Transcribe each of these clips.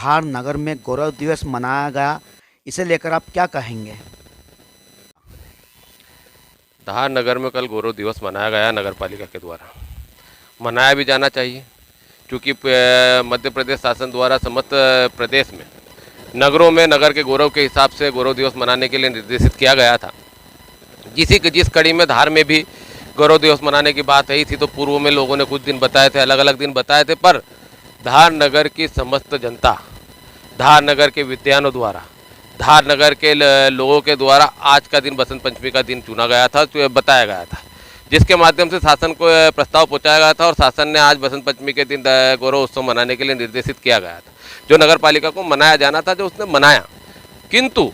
धार नगर में गौरव दिवस मनाया गया, इसे लेकर आप क्या कहेंगे? धार नगर में कल गौरव दिवस मनाया गया नगर पालिका के द्वारा। मनाया भी जाना चाहिए क्योंकि मध्य प्रदेश शासन द्वारा समस्त प्रदेश में नगरों में नगर के गौरव के हिसाब से गौरव दिवस मनाने के लिए निर्देशित किया गया था। जिस कड़ी में धार में भी गौरव दिवस मनाने की बात आई थी, तो पूर्व में लोगों ने कुछ दिन बताए थे, अलग अलग दिन बताए थे, पर धार नगर की समस्त जनता, धार नगर के विद्वानों द्वारा, धार नगर के लोगों के द्वारा आज का दिन बसंत पंचमी का दिन चुना गया था, तो बताया गया था, जिसके माध्यम से शासन को प्रस्ताव पहुंचाया गया था और शासन ने आज बसंत पंचमी के दिन गौरव उत्सव मनाने के लिए निर्देशित किया गया था। जो नगर पालिका को मनाया जाना था, जो उसने मनाया, किंतु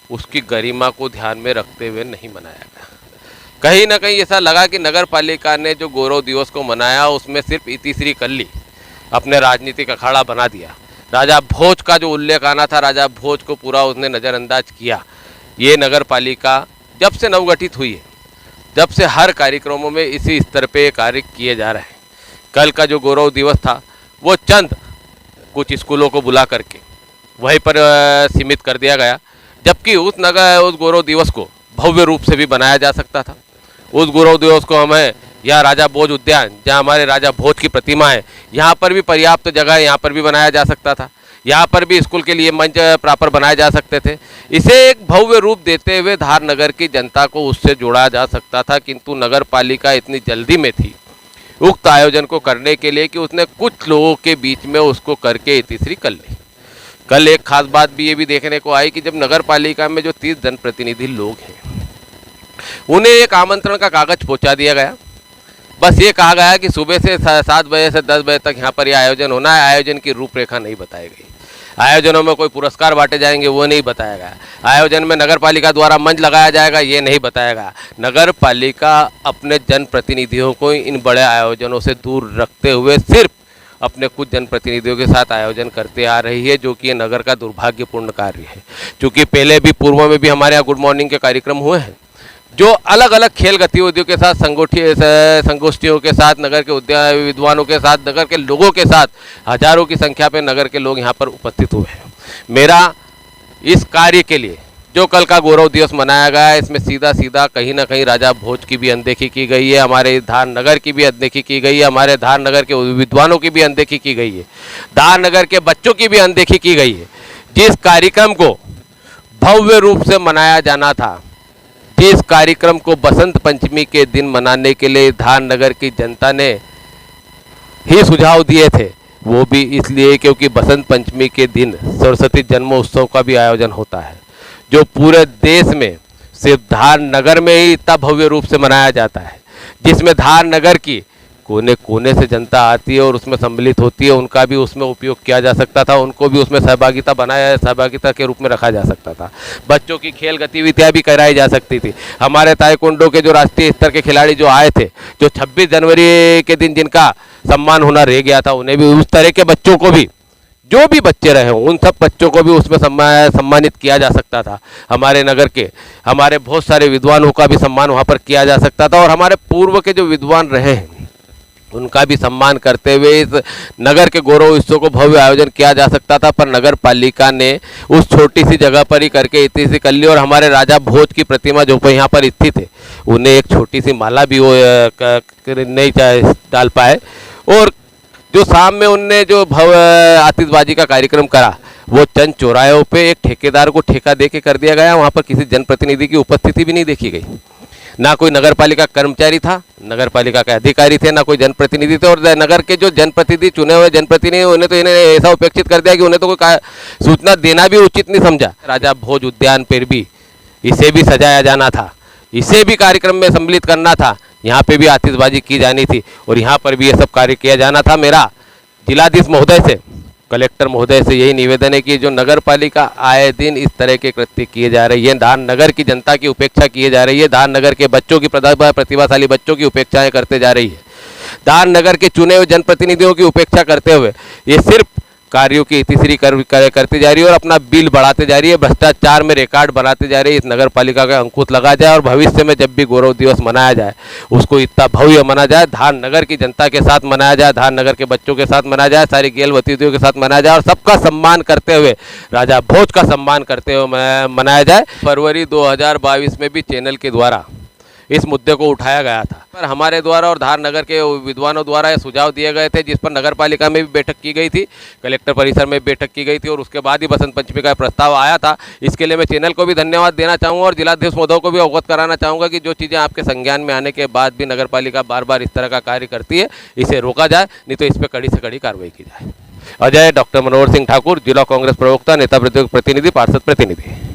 उसकी गरिमा को ध्यान में रखते हुए नहीं मनाया गया। कहीं ना कहीं ऐसा लगा कि नगर पालिका ने जो गौरव दिवस को मनाया उसमें सिर्फ इतिश्री कर ली, अपने राजनीतिक अखाड़ा बना दिया। राजा भोज का जो उल्लेख आना था, राजा भोज को पूरा उसने नज़रअंदाज किया। ये नगर पालिका जब से नवगठित हुई है, जब से हर कार्यक्रमों में इसी स्तर पे कार्य किए जा रहे हैं। कल का जो गौरव दिवस था वो चंद कुछ स्कूलों को बुला करके वहीं पर सीमित कर दिया गया, जबकि उस गौरव दिवस को भव्य रूप से भी बनाया जा सकता था। उस गौरव दिवस को हमें यहाँ राजा भोज उद्यान, जहाँ हमारे राजा भोज की प्रतिमा है, यहाँ पर भी पर्याप्त जगह है, यहाँ पर भी बनाया जा सकता था। यहाँ पर भी स्कूल के लिए मंच प्रॉपर बनाए जा सकते थे। इसे एक भव्य रूप देते हुए धार नगर की जनता को उससे जोड़ा जा सकता था, किंतु नगर पालिका इतनी जल्दी में थी उक्त आयोजन को करने के लिए कि उसने कुछ लोगों के बीच में उसको करके इतिश्री कर ली। कल एक खास बात भी ये भी देखने को आई कि जब नगर पालिका में जो 30 जनप्रतिनिधि लोग हैं, उन्हें एक आमंत्रण का कागज पहुंचा दिया गया। बस ये कहा गया कि सुबह से 7 बजे से 10 बजे तक यहाँ पर यह आयोजन होना है। आयोजन की रूपरेखा नहीं बताई गई। आयोजनों में कोई पुरस्कार बांटे जाएंगे वो नहीं बताया गया। आयोजन में नगर पालिका द्वारा मंच लगाया जाएगा ये नहीं बताया गया। नगर पालिका अपने जनप्रतिनिधियों को इन बड़े आयोजनों से दूर रखते हुए सिर्फ अपने कुछ जनप्रतिनिधियों के साथ आयोजन करते आ रही है, जो कि ये नगर का दुर्भाग्यपूर्ण कार्य है। क्योंकि पहले भी पूर्व में भी हमारे यहाँ गुड मॉर्निंग के कार्यक्रम हुए हैं, जो अलग अलग खेल गतिविधियों के साथ, संगोष्ठियों के साथ, नगर के विद्वानों के साथ, नगर के लोगों के साथ हजारों की संख्या पे नगर के लोग यहाँ पर उपस्थित हुए हैं। मेरा इस कार्य के लिए जो कल का गौरव दिवस मनाया गया है, इसमें सीधा सीधा कहीं ना कहीं राजा भोज की भी अनदेखी की गई है, हमारे धार नगर की भी अनदेखी की गई है, हमारे धार नगर के विद्वानों की भी अनदेखी की गई है, धार नगर के बच्चों की भी अनदेखी की गई है। जिस कार्यक्रम को भव्य रूप से मनाया जाना था, जिस कार्यक्रम को बसंत पंचमी के दिन मनाने के लिए धार नगर की जनता ने ही सुझाव दिए थे, वो भी इसलिए क्योंकि बसंत पंचमी के दिन सरस्वती जन्मोत्सव का भी आयोजन होता है, जो पूरे देश में सिर्फ धार नगर में ही इतना भव्य रूप से मनाया जाता है, जिसमें धार नगर की कोने कोने से जनता आती है और उसमें सम्मिलित होती है। उनका भी उसमें उपयोग किया जा सकता था, उनको भी उसमें सहभागिता के रूप में रखा जा सकता था। बच्चों की खेल गतिविधियाँ भी कराई जा सकती थी। हमारे ताइक्वांडो के जो राष्ट्रीय स्तर के खिलाड़ी जो आए थे, जो 26 जनवरी के दिन जिनका सम्मान होना रह गया था, उन्हें भी उस तरह के बच्चों को भी, जो भी बच्चे रहे हों, उन सब बच्चों को भी उसमें सम्मानित किया जा सकता था। हमारे नगर के हमारे बहुत सारे विद्वानों का भी सम्मान वहाँ पर किया जा सकता था और हमारे पूर्व के जो विद्वान रहे हैं उनका भी सम्मान करते हुए इस नगर के गौरव उत्सव को भव्य आयोजन किया जा सकता था। पर नगर पालिका ने उस छोटी सी जगह पर ही करके इतिश्री कर ली और हमारे राजा भोज की प्रतिमा जो यहाँ पर स्थित है, उन्हें एक छोटी सी माला भी वो नहीं डाल पाए। और जो शाम में उनने जो भव्य आतिशबाजी का कार्यक्रम करा, वो चंद चौराहों पे एक ठेकेदार को ठेका दे के कर दिया गया। वहाँ पर किसी जनप्रतिनिधि की उपस्थिति भी नहीं देखी गई, ना कोई नगर पालिका कर्मचारी था, नगर पालिका के अधिकारी थे, ना कोई जनप्रतिनिधि थे। और नगर के जो जनप्रतिनिधि, चुने हुए जनप्रतिनिधि, उन्हें तो इन्हें ऐसा उपेक्षित कर दिया कि उन्हें तो कोई सूचना देना भी उचित नहीं समझा। राजा भोज उद्यान पर भी इसे भी सजाया जाना था, इसे भी कार्यक्रम में सम्मिलित करना था, यहाँ पे भी आतिशबाजी की जानी थी और यहाँ पर भी ये सब कार्य किया जाना था। मेरा जिलाधीश महोदय से, कलेक्टर महोदय से यही निवेदन है कि जो नगर पालिका आए दिन इस तरह के कृत्य किए जा रही है, धार नगर की जनता की उपेक्षा किए जा रही है, धार नगर के बच्चों की प्रतिभाशाली बच्चों की उपेक्षाएं करते जा रही है, धार नगर के चुने हुए जनप्रतिनिधियों की उपेक्षा करते हुए ये सिर्फ कार्यों की इतिश्री करती जा रही है और अपना बिल बढ़ाते जा रही है, भ्रष्टाचार में रिकॉर्ड बनाते जा रही है। इस नगर पालिका का अंकुश लगा जाए और भविष्य में जब भी गौरव दिवस मनाया जाए उसको इतना भव्य मनाया जाए, धार नगर की जनता के साथ मनाया जाए, धार नगर के बच्चों के साथ मनाया जाए, सारी गेल वतीदियों के साथ मनाया जाए और सबका सम्मान करते हुए, राजा भोज का सम्मान करते हुए मनाया जाए। फरवरी 2022 में भी चैनल के द्वारा इस मुद्दे को उठाया गया था, पर हमारे द्वारा और धार नगर के विद्वानों द्वारा ये सुझाव दिए गए थे, जिस पर नगर पालिका में भी बैठक की गई थी, कलेक्टर परिसर में बैठक की गई थी और उसके बाद ही बसंत पंचमी का प्रस्ताव आया था। इसके लिए मैं चैनल को भी धन्यवाद देना चाहूँगा और जिलाध्यक्ष महोदय को भी अवगत कराना चाहूँगा कि जो चीज़ें आपके संज्ञान में आने के बाद भी नगर पालिका बार बार इस तरह का कार्य करती है, इसे रोका जाए, नहीं तो इस पर कड़ी से कड़ी कार्रवाई की जाए। अजय डॉक्टर मनोहर सिंह ठाकुर, जिला कांग्रेस प्रवक्ता, नेता प्रतिनिधि, पार्षद प्रतिनिधि।